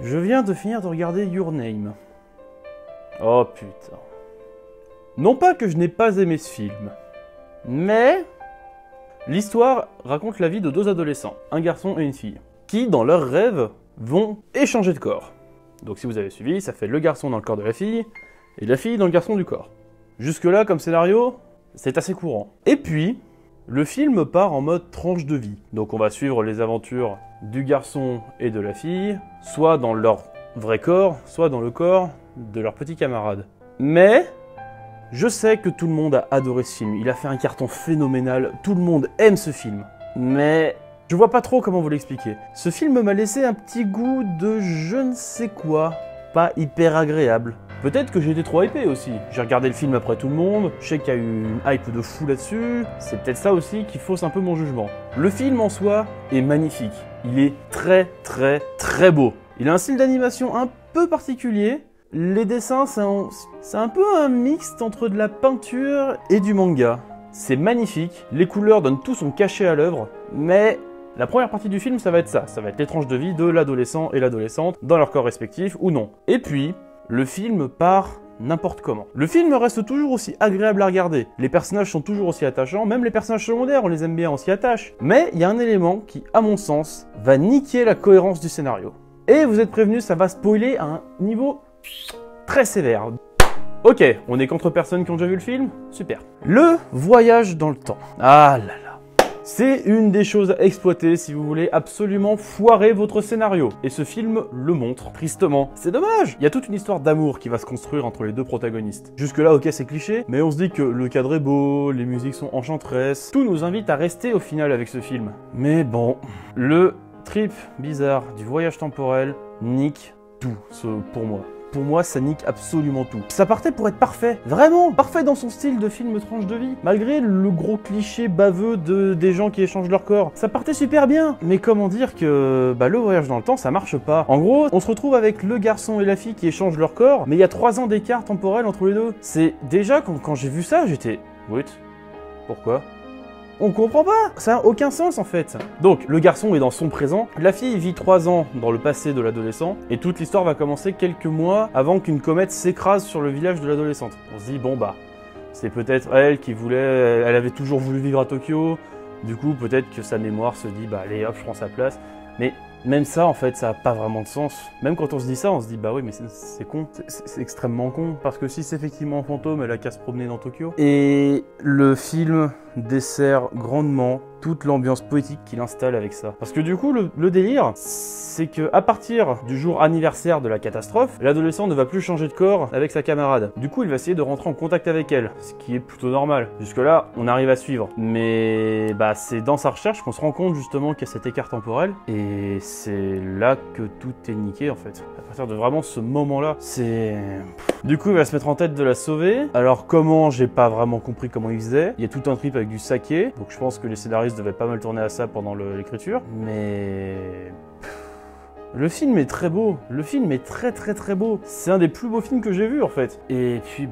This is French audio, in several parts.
Je viens de finir de regarder Your Name. Oh putain. Non pas que je n'ai pas aimé ce film, mais l'histoire raconte la vie de deux adolescents, un garçon et une fille, qui, dans leurs rêves, vont échanger de corps. Donc si vous avez suivi, ça fait le garçon dans le corps de la fille, et la fille dans le garçon du corps. Jusque-là, comme scénario, c'est assez courant. Et puis, le film part en mode tranche de vie. Donc on va suivre les aventures du garçon et de la fille, soit dans leur vrai corps, soit dans le corps de leur petit camarade. Mais je sais que tout le monde a adoré ce film, il a fait un carton phénoménal, tout le monde aime ce film. Mais je vois pas trop comment vous l'expliquer. Ce film m'a laissé un petit goût de je ne sais quoi, pas hyper agréable. Peut-être que j'ai été trop hypé aussi. J'ai regardé le film après tout le monde, je sais qu'il y a eu une hype de fou là-dessus, c'est peut-être ça aussi qui fausse un peu mon jugement. Le film en soi est magnifique, il est très très très beau. Il a un style d'animation un peu particulier, les dessins c'est un peu un mixte entre de la peinture et du manga. C'est magnifique, les couleurs donnent tout son cachet à l'œuvre, mais la première partie du film ça va être ça va être les tranches de vie de l'adolescent et l'adolescente dans leur corps respectif ou non. Et puis, le film part n'importe comment. Le film reste toujours aussi agréable à regarder. Les personnages sont toujours aussi attachants, même les personnages secondaires, on les aime bien, on s'y attache. Mais il y a un élément qui, à mon sens, va niquer la cohérence du scénario. Et vous êtes prévenus, ça va spoiler à un niveau très sévère. Ok, on est contre personnes qui ont déjà vu le film? Super. Le voyage dans le temps. Ah là là. C'est une des choses à exploiter si vous voulez absolument foirer votre scénario. Et ce film le montre, tristement. C'est dommage. Il y a toute une histoire d'amour qui va se construire entre les deux protagonistes. Jusque là, ok, c'est cliché, mais on se dit que le cadre est beau, les musiques sont enchanteresses. Tout nous invite à rester au final avec ce film. Mais bon, le trip bizarre du voyage temporel nique tout, pour moi. Pour moi, ça nique absolument tout. Ça partait pour être parfait, vraiment parfait dans son style de film tranche de vie. Malgré le gros cliché baveux des gens qui échangent leur corps, ça partait super bien. Mais comment dire que le voyage dans le temps, ça marche pas. En gros, on se retrouve avec le garçon et la fille qui échangent leur corps, mais il y a 3 ans d'écart temporel entre les deux. C'est déjà, quand j'ai vu ça, j'étais... Wait, pourquoi ? On comprend pas, ça n'a aucun sens en fait. Donc, le garçon est dans son présent, la fille vit 3 ans dans le passé de l'adolescent, et toute l'histoire va commencer quelques mois avant qu'une comète s'écrase sur le village de l'adolescente. On se dit, bon c'est peut-être elle qui voulait, elle avait toujours voulu vivre à Tokyo, du coup peut-être que sa mémoire se dit, allez hop, je prends sa place. Mais même ça, en fait, ça n'a pas vraiment de sens. Même quand on se dit ça, on se dit, oui, mais c'est con. C'est extrêmement con. Parce que si c'est effectivement un fantôme, elle a qu'à se promener dans Tokyo. Et le film dessert grandement toute l'ambiance poétique qu'il installe avec ça. Parce que du coup, le délire, c'est que à partir du jour anniversaire de la catastrophe, l'adolescent ne va plus changer de corps avec sa camarade. Du coup, il va essayer de rentrer en contact avec elle, ce qui est plutôt normal. Jusque-là, on arrive à suivre. Mais c'est dans sa recherche qu'on se rend compte justement qu'il y a cet écart temporel. Et c'est là que tout est niqué en fait. À partir de vraiment ce moment-là, c'est... Du coup, il va se mettre en tête de la sauver. Alors comment, j'ai pas vraiment compris comment il faisait. Il y a tout un trip avec du saké. Donc je pense que les scénaristes devaient pas mal tourner à ça pendant l'écriture. Mais... le film est très beau. Le film est très très très beau. C'est un des plus beaux films que j'ai vu en fait. Et puis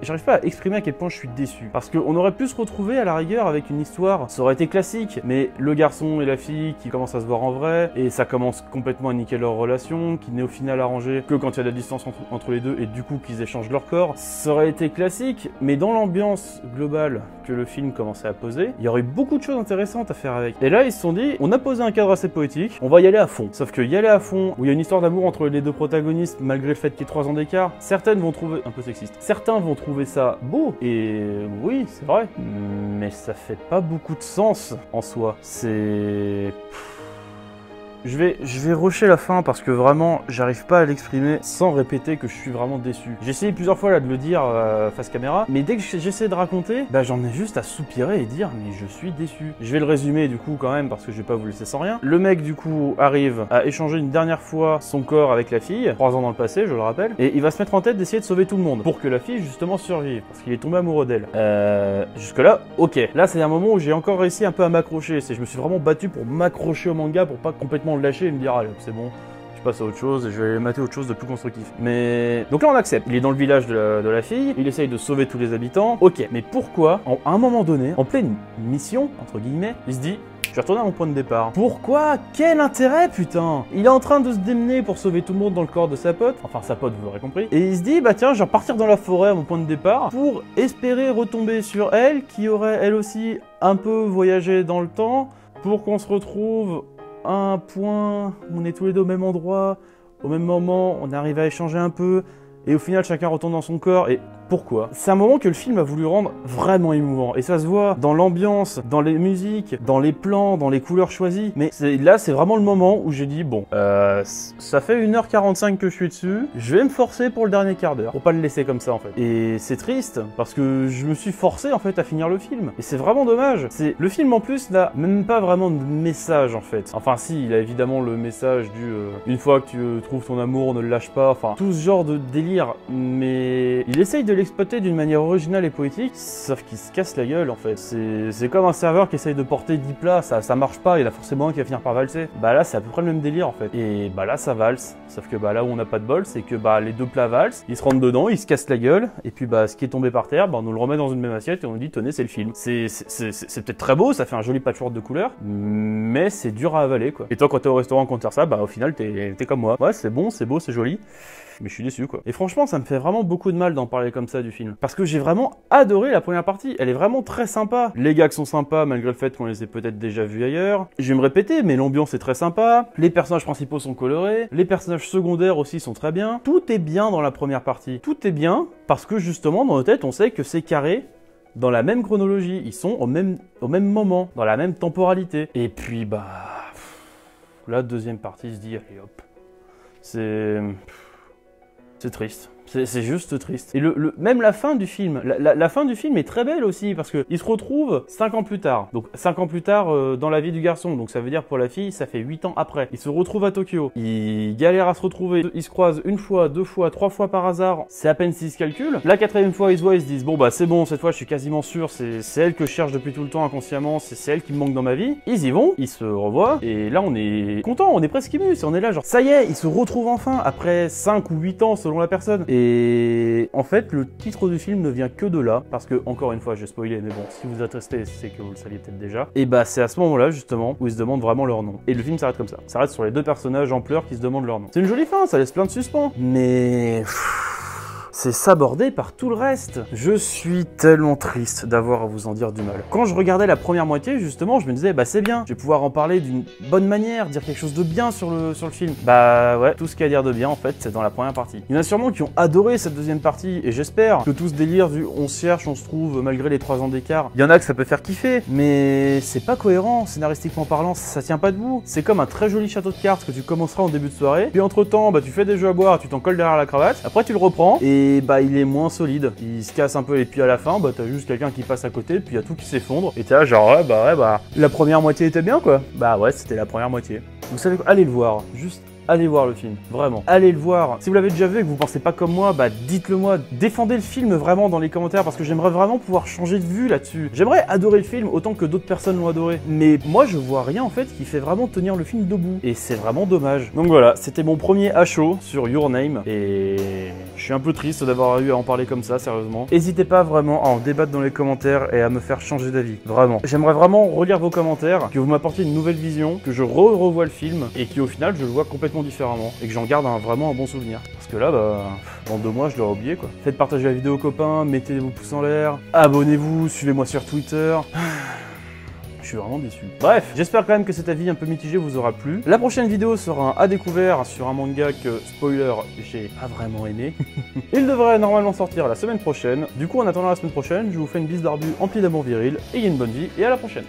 j'arrive pas à exprimer à quel point je suis déçu. Parce qu'on aurait pu se retrouver à la rigueur avec une histoire, ça aurait été classique, mais le garçon et la fille qui commencent à se voir en vrai, et ça commence complètement à niquer leur relation, qui n'est au final arrangée que quand il y a de la distance entre les deux, et du coup qu'ils échangent leur corps. Ça aurait été classique, mais dans l'ambiance globale que le film commençait à poser, il y aurait beaucoup de choses intéressantes à faire avec. Et là, ils se sont dit, on a posé un cadre assez poétique, on va y aller à fond. Sauf que y aller à fond, où il y a une histoire d'amour entre les deux protagonistes, malgré le fait qu'il y ait 3 ans d'écart, certaines vont trouver... un peu sexiste. Certains vont trouver ça beau, et oui, c'est vrai, mais ça fait pas beaucoup de sens en soi. C'est... Je vais rusher la fin parce que vraiment, j'arrive pas à l'exprimer sans répéter que je suis vraiment déçu. J'ai essayé plusieurs fois là de le dire face caméra, mais dès que j'essaie de raconter, j'en ai juste à soupirer et dire mais je suis déçu. Je vais le résumer du coup quand même parce que je vais pas vous laisser sans rien. Le mec du coup arrive à échanger une dernière fois son corps avec la fille, 3 ans dans le passé, je le rappelle, et il va se mettre en tête d'essayer de sauver tout le monde pour que la fille justement survive parce qu'il est tombé amoureux d'elle. Jusque là, ok. Là c'est un moment où j'ai encore réussi un peu à m'accrocher. Je me suis vraiment battu pour m'accrocher au manga pour pas complètement le lâcher et me dire ah c'est bon, passe à autre chose et je vais mater autre chose de plus constructif. Mais... Donc là on accepte, il est dans le village de la fille, il essaye de sauver tous les habitants, ok, mais pourquoi, à un moment donné, en pleine mission, entre guillemets, il se dit... Je vais retourner à mon point de départ. Pourquoi? Quel intérêt, putain? Il est en train de se démener pour sauver tout le monde dans le corps de sa pote. Enfin, sa pote, vous l'aurez compris. Et il se dit, bah tiens, je vais repartir dans la forêt à mon point de départ pour espérer retomber sur elle, qui aurait elle aussi un peu voyagé dans le temps, pour qu'on se retrouve à un point où on est tous les deux au même endroit, au même moment, on arrive à échanger un peu, et au final, chacun retourne dans son corps, et... Pourquoi? C'est un moment que le film a voulu rendre vraiment émouvant. Et ça se voit dans l'ambiance, dans les musiques, dans les plans, dans les couleurs choisies. Mais là, c'est vraiment le moment où j'ai dit, bon, ça fait 1h45 que je suis dessus, je vais me forcer pour le dernier quart d'heure, pour pas le laisser comme ça en fait. Et c'est triste, parce que je me suis forcé en fait à finir le film. Et c'est vraiment dommage. Le film en plus n'a même pas vraiment de message en fait. Enfin si, il a évidemment le message du une fois que tu trouves ton amour, ne le lâche pas. Enfin, tout ce genre de délire. Mais il essaye de l'exploiter d'une manière originale et poétique, sauf qu'il se casse la gueule en fait. C'est comme un serveur qui essaye de porter 10 plats, ça marche pas, il a forcément un qui va finir par valser. Bah là c'est à peu près le même délire en fait. Et bah là ça valse, sauf que bah là où on n'a pas de bol, c'est que bah les deux plats valsent, ils se rentrent dedans, ils se cassent la gueule, et puis bah ce qui est tombé par terre, bah on nous le remet dans une même assiette et on nous dit tenez c'est le film. C'est peut-être très beau, ça fait un joli patchwork de couleurs, mais c'est dur à avaler quoi. Et toi quand t'es au restaurant quand tu sers ça, bah au final t'es comme moi. Ouais c'est bon, c'est beau, c'est joli. Mais je suis déçu quoi. Et franchement ça me fait vraiment beaucoup de mal d'en parler comme ça du film. Parce que j'ai vraiment adoré la première partie. Elle est vraiment très sympa. Les gags sont sympas malgré le fait qu'on les ait peut-être déjà vus ailleurs. Je vais me répéter mais l'ambiance est très sympa. Les personnages principaux sont colorés. Les personnages secondaires aussi sont très bien. Tout est bien dans la première partie. Tout est bien parce que justement dans nos têtes on sait que c'est carré dans la même chronologie. Ils sont au même moment, dans la même temporalité. Et puis bah... la deuxième partie se dit allez hop. C'est triste. C'est juste triste. Et même la fin du film, la fin du film est très belle aussi, parce qu'il se retrouve 5 ans plus tard. Donc 5 ans plus tard dans la vie du garçon, donc ça veut dire pour la fille, ça fait 8 ans après. Il se retrouve à Tokyo, il galère à se retrouver, ils se croisent une fois, deux fois, trois fois par hasard, c'est à peine s'ils se calculent. La quatrième fois ils se voient, ils se disent bon bah c'est bon, cette fois je suis quasiment sûr, c'est elle que je cherche depuis tout le temps inconsciemment, c'est elle qui me manque dans ma vie. Ils y vont, ils se revoient, et là on est content, on est presque ému, on est là genre ça y est, ils se retrouvent enfin après 5 ou 8 ans selon la personne. Et en fait, le titre du film ne vient que de là, parce que, encore une fois, j'ai spoilé, mais bon, si vous êtes resté, c'est que vous le saviez peut-être déjà. Et bah, c'est à ce moment-là, justement, où ils se demandent vraiment leur nom. Et le film s'arrête comme ça. Ça s'arrête sur les deux personnages en pleurs qui se demandent leur nom. C'est une jolie fin, ça laisse plein de suspens. Mais... c'est sabordé par tout le reste. Je suis tellement triste d'avoir à vous en dire du mal. Quand je regardais la première moitié, justement, je me disais, bah c'est bien, je vais pouvoir en parler d'une bonne manière, dire quelque chose de bien sur le film. Bah ouais, tout ce qu'il y a à dire de bien, en fait, c'est dans la première partie. Il y en a sûrement qui ont adoré cette deuxième partie, et j'espère que tout ce délire du on se cherche, on se trouve, malgré les 3 ans d'écart, il y en a que ça peut faire kiffer, mais c'est pas cohérent, scénaristiquement parlant, ça tient pas debout. C'est comme un très joli château de cartes que tu commenceras en début de soirée, puis entre-temps, bah tu fais des jeux à boire, tu t'en colles derrière la cravate, après tu le reprends, et bah il est moins solide, il se casse un peu, et puis à la fin bah t'as juste quelqu'un qui passe à côté, puis y a tout qui s'effondre, et t'es là genre ouais bah la première moitié était bien quoi. Bah ouais, c'était la première moitié. Vous savez quoi, allez le voir, juste allez voir le film, vraiment. Allez le voir. Si vous l'avez déjà vu et que vous pensez pas comme moi, bah dites-le moi. Défendez le film vraiment dans les commentaires parce que j'aimerais vraiment pouvoir changer de vue là-dessus. J'aimerais adorer le film autant que d'autres personnes l'ont adoré. Mais moi, je vois rien en fait qui fait vraiment tenir le film debout. Et c'est vraiment dommage. Donc voilà, c'était mon premier à chaud sur Your Name. Et je suis un peu triste d'avoir eu à en parler comme ça, sérieusement. N'hésitez pas vraiment à en débattre dans les commentaires et à me faire changer d'avis. Vraiment. J'aimerais vraiment relire vos commentaires, que vous m'apportiez une nouvelle vision, que je revoie le film et qu'au final, je le vois complètement différemment et que j'en garde vraiment un bon souvenir. Parce que là, bah, dans 2 mois, je l'aurais oublié quoi. Faites partager la vidéo aux copains, mettez vos pouces en l'air, abonnez-vous, suivez-moi sur Twitter. Je suis vraiment déçu. Bref, j'espère quand même que cet avis un peu mitigé vous aura plu. La prochaine vidéo sera un à découvert sur un manga que, spoiler, j'ai pas vraiment aimé. Il devrait normalement sortir la semaine prochaine. Du coup, en attendant la semaine prochaine, je vous fais une bise barbue emplie d'amour viril, ayez une bonne vie et à la prochaine.